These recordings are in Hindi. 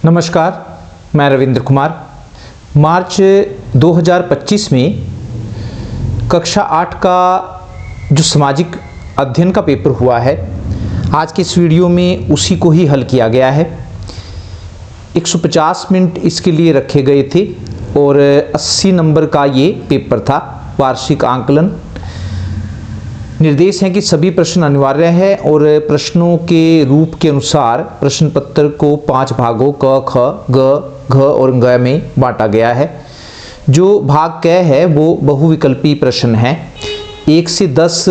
नमस्कार, मैं रविंद्र कुमार। मार्च 2025 में कक्षा 8 का जो सामाजिक अध्ययन का पेपर हुआ है, आज के इस वीडियो में उसी को ही हल किया गया है। 150 मिनट इसके लिए रखे गए थे और 80 नंबर का ये पेपर था। वार्षिक आंकलन निर्देश है कि सभी प्रश्न अनिवार्य है और प्रश्नों के रूप के अनुसार प्रश्न पत्र को 5 भागों क, ख, ग, घ और ङ में बांटा गया है। जो भाग क है वो बहुविकल्पी प्रश्न है। 1 से 10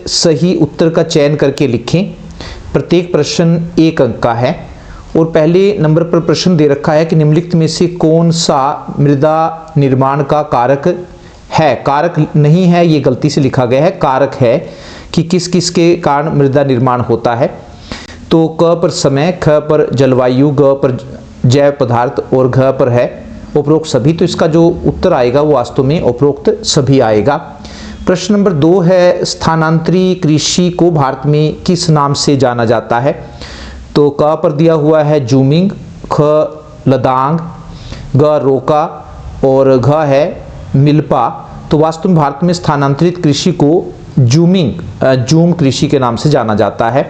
सही उत्तर का चयन करके लिखें। प्रत्येक प्रश्न 1 अंक का है और पहले नंबर पर प्रश्न दे रखा है कि निम्नलिखित में से कौन सा मृदा निर्माण का कारक है। कारक नहीं है, ये गलती से लिखा गया है। कारक है कि किस किस के कारण मृदा निर्माण होता है। तो क पर समय, ख पर जलवायु, ग पर जैव पदार्थ और घ पर है उपरोक्त सभी। तो इसका जो उत्तर आएगा वो वास्तव में उपरोक्त सभी आएगा। प्रश्न नंबर 2 है, स्थानांतरी कृषि को भारत में किस नाम से जाना जाता है। तो क पर दिया हुआ है जूमिंग, ख लदांग, ग रोका और घ है मिल्पा। तो वास्तव में भारत में स्थानांतरित कृषि को जूम कृषि के नाम से जाना जाता है।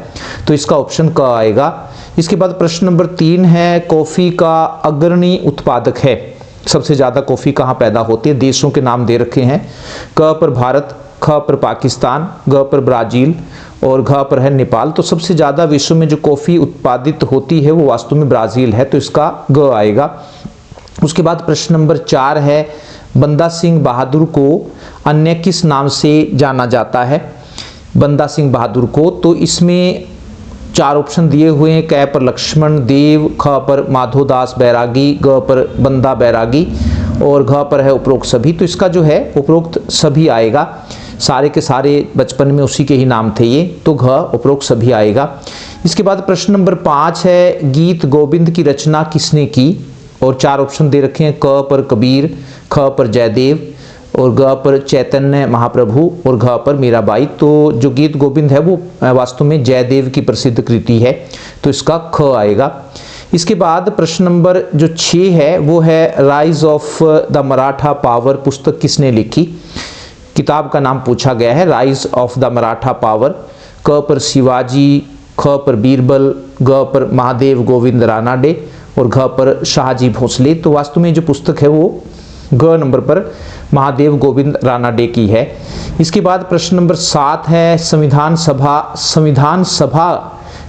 तो इसका ऑप्शन क आएगा। इसके बाद प्रश्न नंबर 3 है, कॉफ़ी का अग्रणी उत्पादक है। सबसे ज़्यादा कॉफ़ी कहाँ पैदा होती है। देशों के नाम दे रखे हैं। क पर भारत, ख पर पाकिस्तान, ग पर ब्राज़ील और घ पर है नेपाल। तो सबसे ज़्यादा विश्व में जो कॉफ़ी उत्पादित होती है वो वास्तव में ब्राज़ील है। तो इसका ग आएगा। उसके बाद प्रश्न नंबर 4 है, बंदा सिंह बहादुर को अन्य किस नाम से जाना जाता है। बंदा सिंह बहादुर को, तो इसमें 4 ऑप्शन दिए हुए हैं। क पर लक्ष्मण देव, ख पर माधोदास बैरागी, ग पर बंदा बैरागी और घ पर है उपरोक्त सभी। तो इसका जो है उपरोक्त सभी आएगा। सारे के सारे बचपन में उसी के ही नाम थे ये, तो घ उपरोक्त सभी आएगा। इसके बाद प्रश्न नंबर 5 है, गीत गोविंद की रचना किसने की। और 4 ऑप्शन दे रखे हैं। क पर कबीर, ख पर जयदेव और ग पर चैतन्य महाप्रभु और घ पर मीराबाई। तो जो गीत गोविंद है वो वास्तव में जयदेव की प्रसिद्ध कृति है। तो इसका ख आएगा। इसके बाद प्रश्न नंबर जो 6 है वो है, rise of the Maratha power पुस्तक किसने लिखी। किताब का नाम पूछा गया है, rise of the Maratha power. क पर शिवाजी, ख पर बीरबल, ग पर महादेव गोविंद रानाडे और घ पर शाहजी भोसले। तो वास्तव में जो पुस्तक है वो ग नंबर पर महादेव गोविंद रानाडे की है। इसके बाद प्रश्न नंबर 7 है, संविधान सभा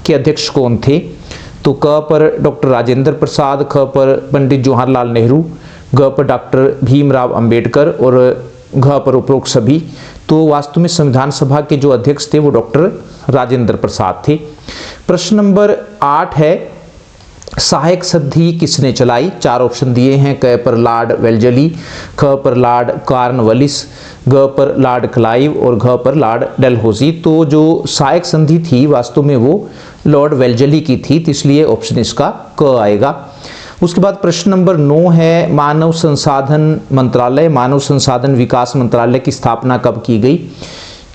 के अध्यक्ष कौन थे। तो क पर डॉक्टर राजेंद्र प्रसाद, ख पर पंडित जवाहरलाल नेहरू, ग पर डॉक्टर भीमराव अंबेडकर और घ पर उपरोक्त सभी। तो वास्तव में संविधान सभा के जो अध्यक्ष थे वो डॉक्टर राजेंद्र प्रसाद थे। प्रश्न नंबर 8 है, सहायक संधि किसने चलाई। 4 ऑप्शन दिए हैं। क पर लॉर्ड वेल्जली, ख पर लॉर्ड कॉर्नवालिस, ग पर लॉर्ड क्लाइव और घ पर लॉर्ड डलहौजी। तो जो सहायक संधि थी वास्तव में वो लॉर्ड वेल्जली की थी, तो इसलिए ऑप्शन इसका क आएगा। उसके बाद प्रश्न नंबर 9 है, मानव संसाधन मंत्रालय, मानव संसाधन विकास मंत्रालय की स्थापना कब की गई।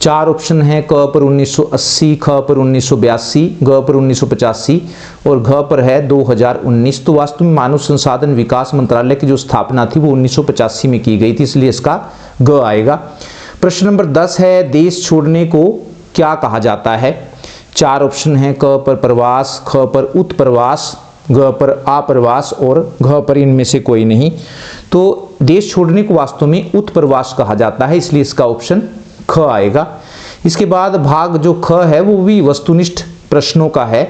4 ऑप्शन हैं। क पर 1980, ख पर 1982, ग पर 1985 और घ पर है 2019। तो वास्तव में मानव संसाधन विकास मंत्रालय की जो स्थापना थी वो 1985 में की गई थी, इसलिए इसका ग आएगा। प्रश्न नंबर 10 है, देश छोड़ने को क्या कहा जाता है। 4 ऑप्शन हैं। क पर प्रवास, ख पर उत्प्रवास, घ पर अप्रवास और घ पर इनमें से कोई नहीं। तो देश छोड़ने को वास्तव में उत्प्रवास कहा जाता है, इसलिए इसका ऑप्शन ख आएगा। इसके बाद भाग जो ख है वो भी वस्तुनिष्ठ प्रश्नों का है।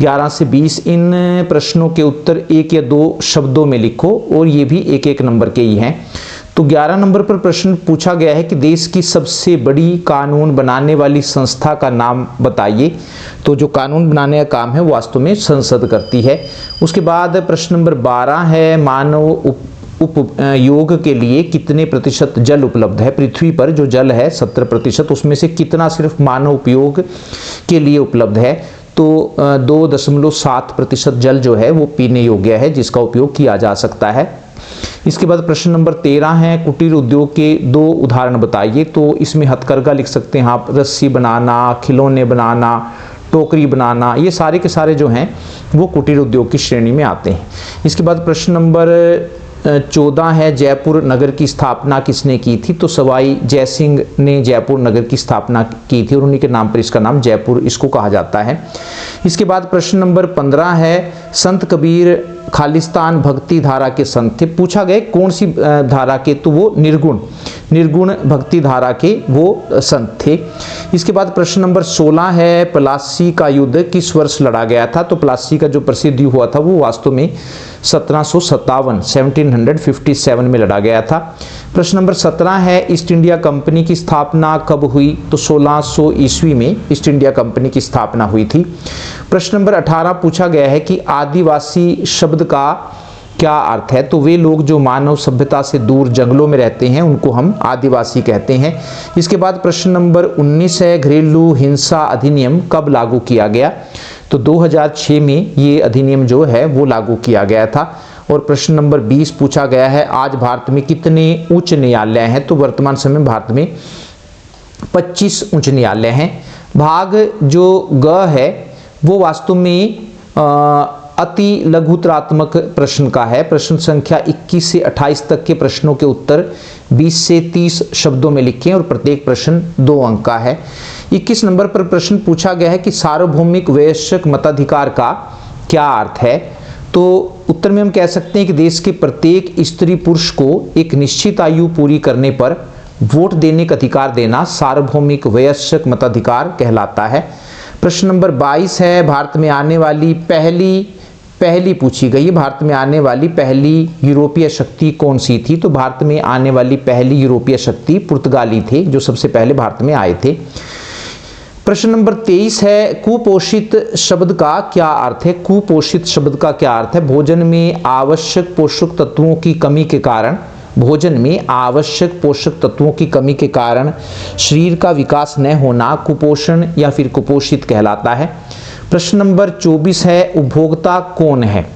11 से 20 इन प्रश्नों के उत्तर 1 या 2 शब्दों में लिखो और ये भी 1-1 नंबर के ही हैं। तो 11 नंबर पर प्रश्न पूछा गया है कि देश की सबसे बड़ी कानून बनाने वाली संस्था का नाम बताइए। तो जो कानून बनाने का काम है वो वास्तव में संसद करती है। उसके बाद प्रश्न नंबर 12 है, मानव उपयोग के लिए कितने प्रतिशत जल उपलब्ध है। पृथ्वी पर जो जल है 70%, उसमें से कितना सिर्फ मानव उपयोग के लिए उपलब्ध है। तो 2.7% जल जो है वो पीने योग्य है, जिसका उपयोग किया जा सकता है। इसके बाद प्रश्न नंबर 13 है, कुटीर उद्योग के 2 उदाहरण बताइए। तो इसमें हथकरघा लिख सकते हैं आप, रस्सी बनाना, खिलौने बनाना, टोकरी बनाना, ये सारे के सारे जो हैं वो कुटीर उद्योग की श्रेणी में आते हैं। इसके बाद प्रश्न नंबर 14 है, जयपुर नगर की स्थापना किसने की थी? तो सवाई जयसिंह ने जयपुर नगर की स्थापना की थी और उन्हीं के नाम पर इसका नाम जयपुर इसको कहा जाता है। इसके बाद प्रश्न नंबर 15 है, संत कबीर खालिस्तान भक्ति धारा के संत थे। पूछा गया कौन सी धारा के? तो वो निर्गुण भक्ति धारा के वो संत थे। इसके बाद प्रश्न नंबर 16 है, प्लासी का युद्ध किस वर्ष लड़ा गया था? तो प्लासी का जो प्रसिद्ध युद्ध हुआ था वो वास्तव में 1757 में लड़ा गया था। प्रश्न नंबर 17 है, ईस्ट इंडिया कंपनी की स्थापना कब हुई? तो 1600 ईस्वी में ईस्ट इंडिया कंपनी की स्थापना हुई थी। प्रश्न नंबर 18 पूछा गया है कि आदिवासी शब्द का क्या अर्थ है? तो वे लोग जो मानव सभ्यता से दूर जंगलों में रहते हैं उनको हम आदिवासी कहते हैं। इसके बाद प्रश्न नंबर 19 है, घरेलू हिंसा अधिनियम कब लागू किया गया? तो 2006 में ये अधिनियम जो है वो लागू किया गया था। और प्रश्न नंबर 20 पूछा गया है, आज भारत में कितने उच्च न्यायालय हैं? तो वर्तमान समय में भारत में 25 उच्च न्यायालय हैं। भाग जो ग है वो वास्तव में अति लघुतरात्मक प्रश्न का है। प्रश्न संख्या 21 से 28 तक के प्रश्नों के उत्तर 20 से 30 शब्दों में लिखें और प्रत्येक प्रश्न 2 अंक का है। 21 नंबर पर प्रश्न पूछा गया है कि सार्वभौमिक वैश्विक मताधिकार का क्या अर्थ है? तो उत्तर में हम कह सकते हैं कि देश के प्रत्येक स्त्री पुरुष को एक निश्चित आयु पूरी करने पर वोट देने का अधिकार देना सार्वभौमिक वैश्विक मताधिकार कहलाता है। प्रश्न नंबर 22 है, भारत में आने वाली पहली पूछी गई है, भारत में आने वाली पहली यूरोपीय शक्ति कौन सी थी? तो भारत में आने वाली पहली यूरोपीय शक्ति पुर्तगाली थे जो सबसे पहले भारत में आए थे। प्रश्न नंबर 23 है, कुपोषित शब्द का क्या अर्थ है? कुपोषित शब्द का क्या अर्थ है? भोजन में आवश्यक पोषक तत्वों की कमी के कारण शरीर का विकास न होना कुपोषण या फिर कुपोषित कहलाता है। प्रश्न नंबर 24 है, उपभोक्ता कौन है?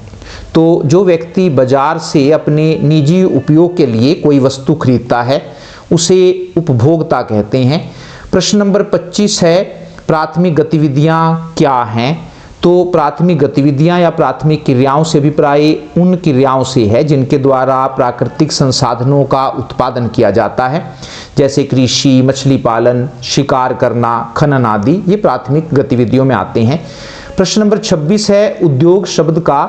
तो जो व्यक्ति बाजार से अपने निजी उपयोग के लिए कोई वस्तु खरीदता है उसे उपभोक्ता कहते हैं। प्रश्न नंबर 25 है, प्राथमिक गतिविधियां क्या हैं? तो प्राथमिक गतिविधियां या प्राथमिक क्रियाओं से अभिप्राय उन क्रियाओं से है जिनके द्वारा प्राकृतिक संसाधनों का उत्पादन किया जाता है, जैसे कृषि, मछली पालन, शिकार करना, खनन आदि, ये प्राथमिक गतिविधियों में आते हैं। प्रश्न नंबर 26 है, उद्योग शब्द का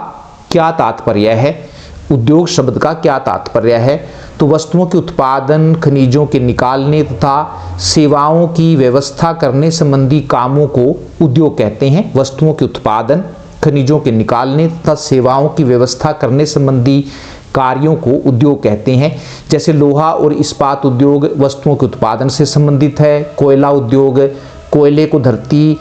क्या तात्पर्य है? उद्योग शब्द का क्या तात्पर्य है? तो वस्तुओं के उत्पादन, खनिजों के निकालने तथा सेवाओं की व्यवस्था करने संबंधी कामों को उद्योग कहते हैं। वस्तुओं के उत्पादन, खनिजों के निकालने तथा सेवाओं की व्यवस्था करने संबंधी कार्यों को उद्योग कहते हैं। जैसे लोहा और इस्पात उद्योग वस्तुओं के उत्पादन से संबंधित है, कोयला उद्योग कोयले को धरती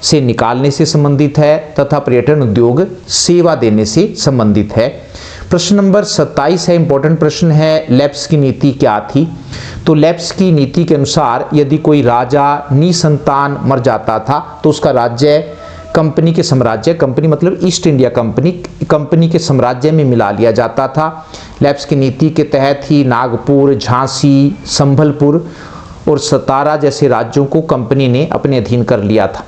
से निकालने से संबंधित है तथा पर्यटन उद्योग सेवा देने से संबंधित है। प्रश्न नंबर 27 है, इंपॉर्टेंट प्रश्न है, लैप्स की नीति क्या थी? तो लैप्स की नीति के अनुसार यदि कोई राजा निसंतान मर जाता था तो उसका राज्य कंपनी के साम्राज्य, कंपनी मतलब ईस्ट इंडिया कंपनी के साम्राज्य में मिला लिया जाता था। लैप्स की नीति के तहत ही नागपुर, झांसी, संभलपुर और सतारा जैसे राज्यों को कंपनी ने अपने अधीन कर लिया था।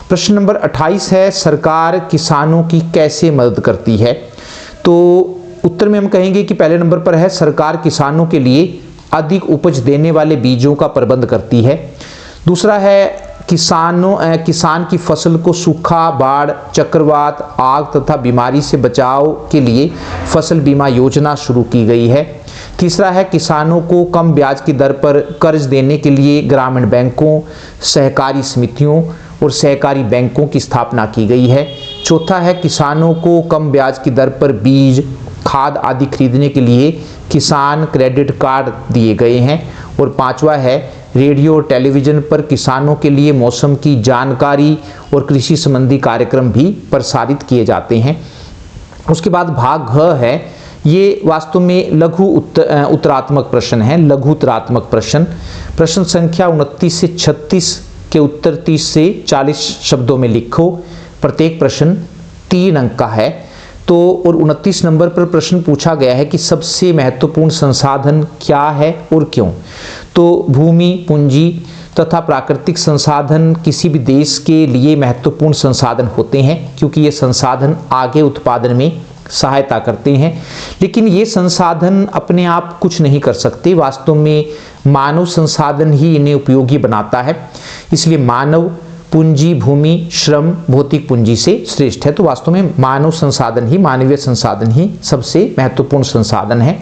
प्रश्न नंबर 28 है, सरकार किसानों की कैसे मदद करती है? तो उत्तर में हम कहेंगे कि पहले नंबर पर है, सरकार किसानों के लिए अधिक उपज देने वाले बीजों का प्रबंध करती है। दूसरा है, किसान की फसल को सूखा, बाढ़, चक्रवात, आग तथा बीमारी से बचाव के लिए फसल बीमा योजना शुरू की गई है। तीसरा है, किसानों को कम ब्याज की दर पर कर्ज देने के लिए ग्रामीण बैंकों, सहकारी समितियों और सहकारी बैंकों की स्थापना की गई है। चौथा है, किसानों को कम ब्याज की दर पर बीज, खाद आदि खरीदने के लिए किसान क्रेडिट कार्ड दिए गए हैं। और पांचवा है, रेडियो और टेलीविज़न पर किसानों के लिए मौसम की जानकारी और कृषि संबंधी कार्यक्रम भी प्रसारित किए जाते हैं। उसके बाद भाग घ है, ये वास्तव में लघु उत्तरात्मक प्रश्न है, लघुतरात्मक प्रश्न। प्रश्न संख्या 29 से 36 के उत्तर 30 से 40 शब्दों में लिखो। प्रत्येक प्रश्न 3 अंक का है। तो और 29 नंबर पर प्रश्न पूछा गया है कि सबसे महत्वपूर्ण संसाधन क्या है और क्यों? तो भूमि, पूंजी, तथा प्राकृतिक संसाधन किसी भी देश के लिए महत्वपूर्ण संसाधन होते हैं, क्योंकि ये संसाधन आगे उत्पादन में सहायता करते हैं। लेकिन ये संसाधन अपने आप कुछ नहीं कर सकते, वास्तव में मानव संसाधन ही इन्हें उपयोगी बनाता है। इसलिए मानव पूंजी भूमि, श्रम, भौतिक पूंजी से श्रेष्ठ है। तो वास्तव में मानव संसाधन ही, मानवीय संसाधन ही सबसे महत्वपूर्ण संसाधन है,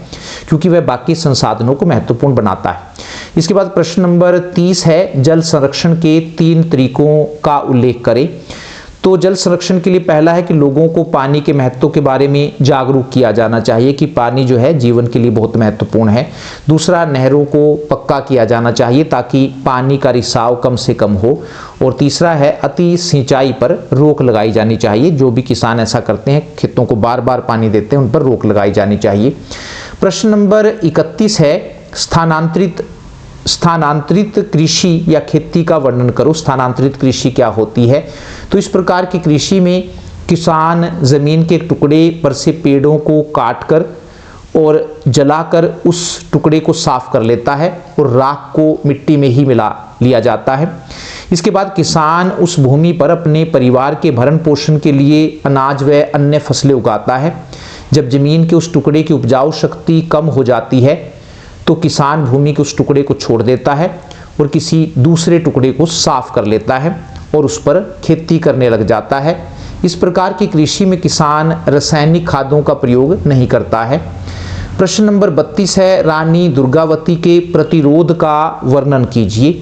क्योंकि वह बाकी संसाधनों को महत्वपूर्ण बनाता है। इसके बाद प्रश्न नंबर 30 है, जल संरक्षण के 3 तरीकों का उल्लेख करें। तो जल संरक्षण के लिए पहला है कि लोगों को पानी के महत्व के बारे में जागरूक किया जाना चाहिए कि पानी जो है जीवन के लिए बहुत महत्वपूर्ण है। दूसरा, नहरों को पक्का किया जाना चाहिए ताकि पानी का रिसाव कम से कम हो। और तीसरा है, अति सिंचाई पर रोक लगाई जानी चाहिए। जो भी किसान ऐसा करते हैं, खेतों को बार बार पानी देते हैं, उन पर रोक लगाई जानी चाहिए। प्रश्न नंबर 31 है, स्थानांतरित कृषि या खेती का वर्णन करो। स्थानांतरित कृषि क्या होती है? तो इस प्रकार की कृषि में किसान जमीन के टुकड़े पर से पेड़ों को काटकर और जलाकर उस टुकड़े को साफ कर लेता है और राख को मिट्टी में ही मिला लिया जाता है। इसके बाद किसान उस भूमि पर अपने परिवार के भरण पोषण के लिए अनाज व अन्य फसलें उगाता है। जब जमीन के उस टुकड़े की उपजाऊ शक्ति कम हो जाती है तो किसान भूमि के उस टुकड़े को छोड़ देता है और किसी दूसरे टुकड़े को साफ कर लेता है और उस पर खेती करने लग जाता है। इस प्रकार की कृषि में किसान रासायनिक खादों का प्रयोग नहीं करता है। प्रश्न नंबर 32 है, रानी दुर्गावती के प्रतिरोध का वर्णन कीजिए।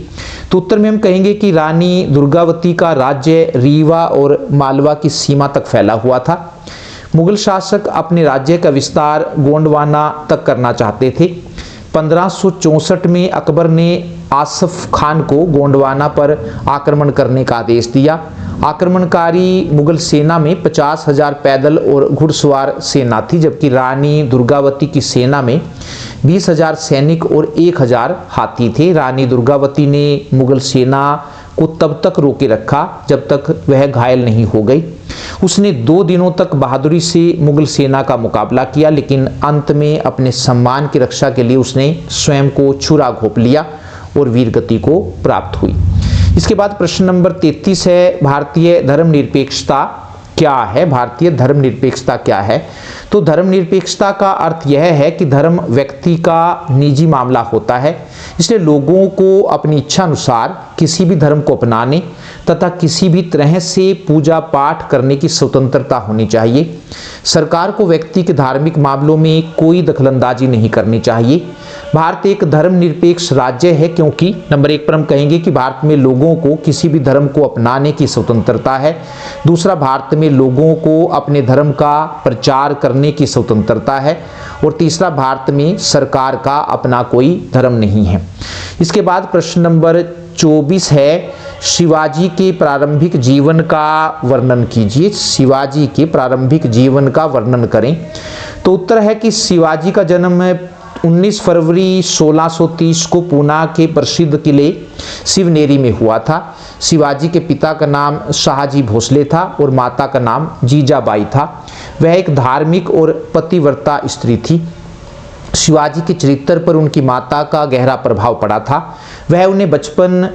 तो उत्तर में हम कहेंगे कि रानी दुर्गावती का राज्य रीवा और मालवा की सीमा तक फैला हुआ था। मुगल शासक अपने राज्य का विस्तार गोंडवाना तक करना चाहते थे। 1564 में अकबर ने आसफ खान को गोंडवाना पर आक्रमण करने का आदेश दिया। आक्रमणकारी मुगल सेना में 50,000 पैदल और घुड़सवार सेना थी, जबकि रानी दुर्गावती की सेना में 20,000 सैनिक और 1,000 हाथी थे। रानी दुर्गावती ने मुगल सेना को तब तक रोके रखा जब तक वह घायल नहीं हो गई। उसने 2 दिनों तक बहादुरी से मुगल सेना का मुकाबला किया, लेकिन अंत में अपने सम्मान की रक्षा के लिए उसने स्वयं को छुरा घोंप लिया और वीरगति को प्राप्त हुई। इसके बाद प्रश्न नंबर 33 है, भारतीय धर्मनिरपेक्षता क्या है? भारतीय धर्मनिरपेक्षता क्या है? तो धर्मनिरपेक्षता का अर्थ यह है कि धर्म व्यक्ति का निजी मामला होता है, इसलिए लोगों को अपनी इच्छा अनुसार किसी भी धर्म को अपनाने तथा किसी भी तरह से पूजा पाठ करने की स्वतंत्रता होनी चाहिए। सरकार को व्यक्ति के धार्मिक मामलों में कोई दखलंदाजी नहीं करनी चाहिए। भारत एक धर्मनिरपेक्ष राज्य है क्योंकि नंबर 1 पर हम कहेंगे कि भारत में लोगों को किसी भी धर्म को अपनाने की स्वतंत्रता है। दूसरा, भारत में लोगों को अपने धर्म का प्रचार करने की स्वतंत्रता है। और तीसरा, भारत में सरकार का अपना कोई धर्म नहीं है। इसके बाद प्रश्न नंबर 24 है, शिवाजी के प्रारंभिक जीवन का वर्णन कीजिए। शिवाजी के प्रारंभिक जीवन का वर्णन करें। तो उत्तर है कि शिवाजी का जन्म 19 फरवरी 1630 को पूना के प्रसिद्ध किले शिवनेरी में हुआ था। शिवाजी के पिता का नाम शाहजी भोसले था और माता का नाम जीजाबाई था। वह एक धार्मिक और पतिव्रता स्त्री थी। शिवाजी के चरित्र पर उनकी माता का गहरा प्रभाव पड़ा था। वह उन्हें बचपन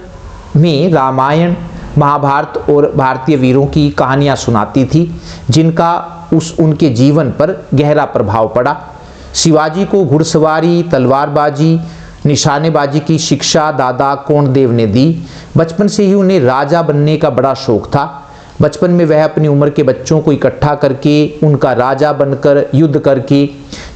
में रामायण, महाभारत और भारतीय वीरों की कहानियाँ सुनाती थी, जिनका उनके जीवन पर गहरा प्रभाव पड़ा। शिवाजी को घुड़सवारी, तलवारबाजी, निशानेबाजी की शिक्षा दादा कोंडदेव ने दी। बचपन से ही उन्हें राजा बनने का बड़ा शौक था। बचपन में वह अपनी उम्र के बच्चों को इकट्ठा करके उनका राजा बनकर युद्ध करके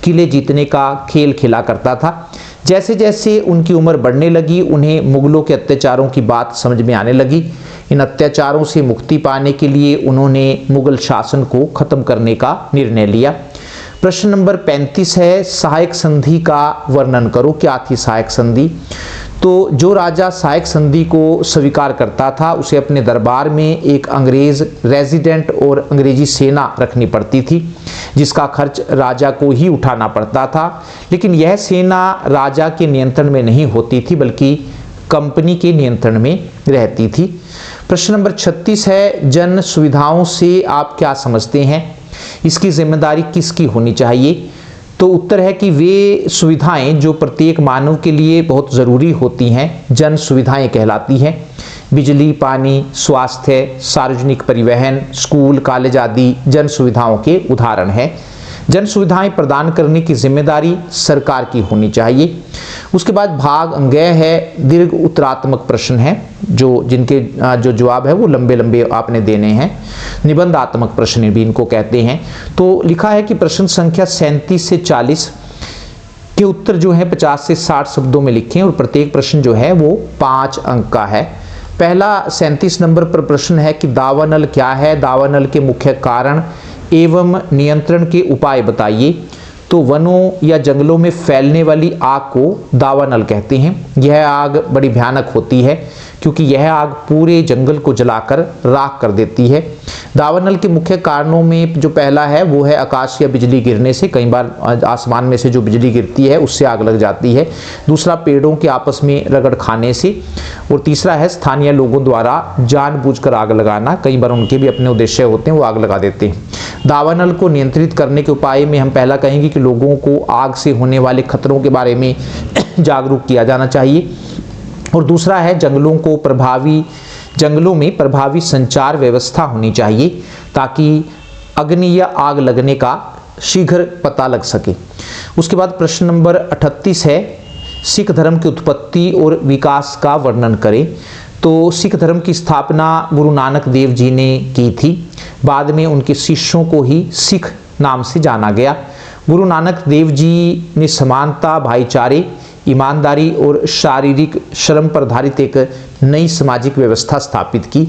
किले जीतने का खेल खेला करता था। जैसे जैसे उनकी उम्र बढ़ने लगी, उन्हें मुगलों के अत्याचारों की बात समझ में आने लगी। इन अत्याचारों से मुक्ति पाने के लिए उन्होंने मुगल शासन को खत्म करने का निर्णय लिया। प्रश्न नंबर 35 है, सहायक संधि का वर्णन करो। क्या थी सहायक संधि? तो जो राजा सहायक संधि को स्वीकार करता था उसे अपने दरबार में एक अंग्रेज रेजिडेंट और अंग्रेजी सेना रखनी पड़ती थी, जिसका खर्च राजा को ही उठाना पड़ता था। लेकिन यह सेना राजा के नियंत्रण में नहीं होती थी, बल्कि कंपनी के नियंत्रण में रहती थी। प्रश्न नंबर 36 है, जन सुविधाओं से आप क्या समझते हैं? इसकी जिम्मेदारी किसकी होनी चाहिए? तो उत्तर है कि वे सुविधाएं जो प्रत्येक मानव के लिए बहुत ज़रूरी होती हैं जन सुविधाएं कहलाती हैं। बिजली, पानी, स्वास्थ्य, सार्वजनिक परिवहन, स्कूल, कॉलेज आदि जन सुविधाओं के उदाहरण हैं। जन सुविधाएं प्रदान करने की जिम्मेदारी सरकार की होनी चाहिए। उसके बाद भाग अंग्य है, दीर्घ उत्तरात्मक प्रश्न है जिनके जो जवाब है वो लंबे लंबे आपने देने हैं। निबंधात्मक प्रश्न भी इनको कहते हैं। तो लिखा है कि प्रश्न संख्या 37 से 40 के उत्तर जो है 50 से 60 शब्दों में लिखें और प्रत्येक प्रश्न जो है वो 5 अंक का है। पहला 37 नंबर पर प्रश्न है कि दावानल क्या है, दावानल के मुख्य कारण एवं नियंत्रण के उपाय बताइए। तो वनों या जंगलों में फैलने वाली आग को दावानल कहते हैं। यह आग बड़ी भयानक होती है क्योंकि यह आग पूरे जंगल को जलाकर राख कर देती है। दावानल के मुख्य कारणों में जो पहला है वो है आकाश या बिजली गिरने से, कई बार आसमान में से जो बिजली गिरती है उससे आग लग जाती है। दूसरा पेड़ों के आपस में रगड़ खाने से, और तीसरा है स्थानीय लोगों द्वारा जानबूझकर आग लगाना, कई बार उनके भी अपने उद्देश्य होते हैं वो आग लगा देते हैं। दावानल को नियंत्रित करने के उपाय में हम पहला कहेंगे कि लोगों को आग से होने वाले खतरों के बारे में जागरूक किया जाना चाहिए, और दूसरा है जंगलों में प्रभावी संचार व्यवस्था होनी चाहिए ताकि अग्नि या आग लगने का शीघ्र पता लग सके। उसके बाद प्रश्न नंबर 38 है, सिख धर्म की उत्पत्ति और विकास का वर्णन करें। तो सिख धर्म की स्थापना गुरु नानक देव जी ने की थी। बाद में उनके शिष्यों को ही सिख नाम से जाना गया। गुरु नानक देव जी ने समानता, भाईचारे, ईमानदारी और शारीरिक श्रम पर आधारित एक नई सामाजिक व्यवस्था स्थापित की।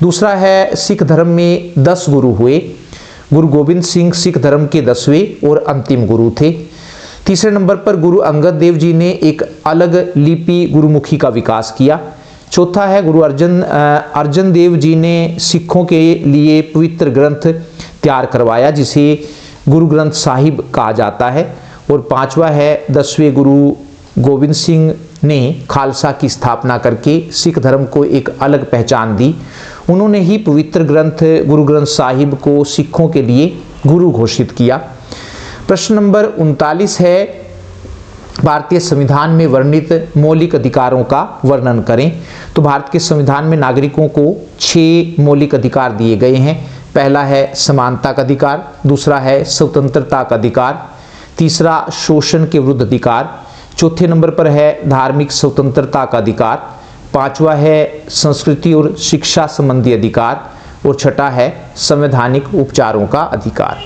दूसरा है सिख धर्म में 10 गुरु हुए। गुरु गोविंद सिंह सिख धर्म के 10वें और अंतिम गुरु थे। तीसरे नंबर पर गुरु अंगद देव जी ने एक अलग लिपि गुरुमुखी का विकास किया। चौथा है गुरु अर्जन देव जी ने सिखों के लिए पवित्र ग्रंथ तैयार करवाया जिसे गुरु ग्रंथ साहिब कहा जाता है। और पांचवा है 10वें गुरु गोविंद सिंह ने खालसा की स्थापना करके सिख धर्म को एक अलग पहचान दी। उन्होंने ही पवित्र ग्रंथ गुरु ग्रंथ साहिब को सिखों के लिए गुरु घोषित किया। प्रश्न नंबर 39 है, भारतीय संविधान में वर्णित मौलिक अधिकारों का वर्णन करें। तो भारत के संविधान में नागरिकों को 6 मौलिक अधिकार दिए गए हैं। पहला है समानता का अधिकार, दूसरा है स्वतंत्रता का अधिकार, तीसरा शोषण के विरुद्ध अधिकार, चौथे नंबर पर है धार्मिक स्वतंत्रता का अधिकार, पांचवा है संस्कृति और शिक्षा संबंधी अधिकार, और छठा है संवैधानिक उपचारों का अधिकार।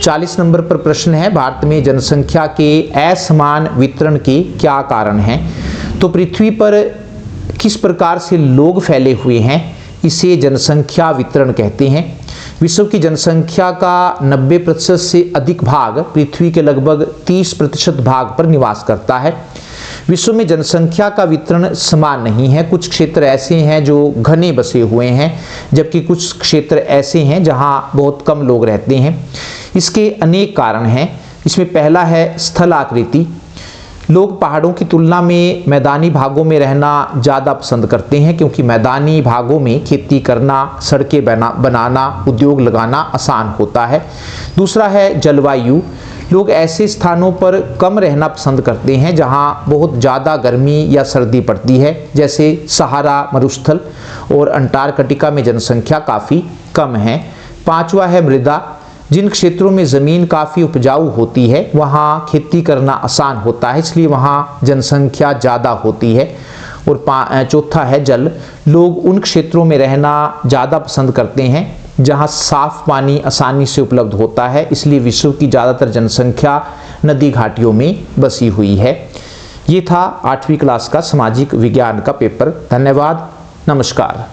40 नंबर पर प्रश्न है, भारत में जनसंख्या के असमान वितरण के क्या कारण हैं। तो पृथ्वी पर किस प्रकार से लोग फैले हुए हैं इसे जनसंख्या वितरण कहते हैं। विश्व की जनसंख्या का 90% से अधिक भाग पृथ्वी के लगभग 30% भाग पर निवास करता है। विश्व में जनसंख्या का वितरण समान नहीं है। कुछ क्षेत्र ऐसे हैं जो घने बसे हुए हैं जबकि कुछ क्षेत्र ऐसे हैं जहां बहुत कम लोग रहते हैं। इसके अनेक कारण हैं। इसमें पहला है स्थलाकृति। लोग पहाड़ों की तुलना में मैदानी भागों में रहना ज़्यादा पसंद करते हैं क्योंकि मैदानी भागों में खेती करना, सड़कें बनाना, उद्योग लगाना आसान होता है। दूसरा है जलवायु। लोग ऐसे स्थानों पर कम रहना पसंद करते हैं जहां बहुत ज़्यादा गर्मी या सर्दी पड़ती है, जैसे सहारा मरुस्थल और अंटार्कटिका में जनसंख्या काफ़ी कम है। पांचवा है मृदा। जिन क्षेत्रों में ज़मीन काफ़ी उपजाऊ होती है वहाँ खेती करना आसान होता है, इसलिए वहाँ जनसंख्या ज़्यादा होती है। और चौथा है जल। लोग उन क्षेत्रों में रहना ज़्यादा पसंद करते हैं जहाँ साफ पानी आसानी से उपलब्ध होता है, इसलिए विश्व की ज़्यादातर जनसंख्या नदी घाटियों में बसी हुई है। ये था 8वीं क्लास का सामाजिक विज्ञान का पेपर। धन्यवाद, नमस्कार।